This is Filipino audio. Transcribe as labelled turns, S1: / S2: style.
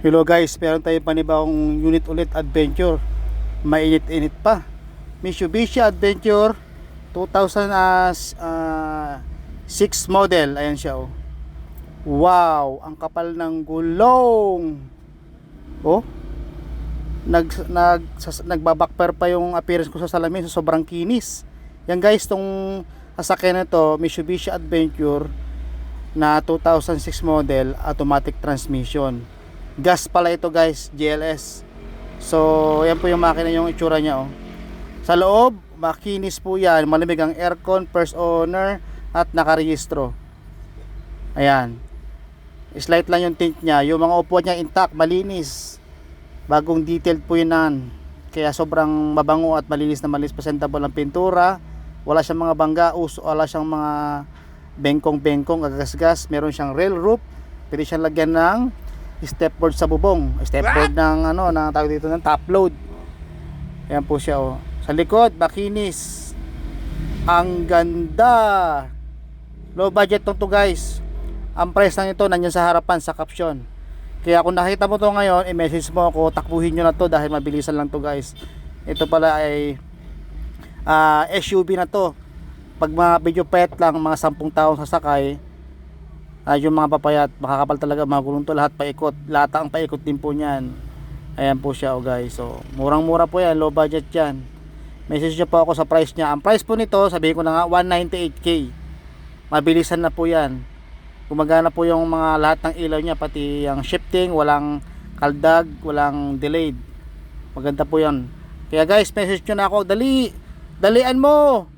S1: Hello guys, meron tayong panibagong unit ulit, adventure. Mainit-init pa. Mitsubishi Adventure 2006 model. Ayan siya oh. Wow, ang kapal ng gulong. Oh. Nagbabackfire pa yung appearance ko sa salamin, so sobrang kinis. Yan guys, tong sasakyan na to, Mitsubishi Adventure na 2006 model, automatic transmission. Gas pala ito guys, GLS. So yan po yung makina, yung itsura niya oh. Sa loob, makinis po yan, malamig ang aircon, first owner at nakarehistro. Ayan, slight lang yung tint niya. Yung mga upuan niya intact, malinis, bagong detailed po yun. Kaya sobrang mabango at malinis na malinis. Presentable ang pintura, wala siyang mga bangga, wala siyang mga bengkong-bengkong, agasgas. Meron siyang rail roof, pwede siyang lagyan ng stepboard sa bubong, stepboard ng ano, na tawag dito ng top load. Ayan po siya oh. Sa likod, makinis, ang ganda. Low budget to guys. Ang price lang ito nandiyan sa harapan sa caption. Kaya kung nakita mo to ngayon, i-message mo ako, takbuhin nyo na to dahil mabilisan lang to guys. Ito pala ay SUV na to. Pag mga video pet lang, mga 10 taong sasakay, yung mga papayat, makakapal talaga mga gulong to, lahat paikot, lata ang paikot din po niyan. Ayan po siya oh guys. So murang mura po yan, low budget yan. Message nyo po ako sa price niya. Ang price po nito, sabihin ko na nga, 198k. Mabilisan na po yan. Gumagana po yung mga lahat ng ilaw niya, pati yung shifting, walang kaldag, walang delayed. Maganda po yan. Kaya guys, message nyo na ako, dalian mo.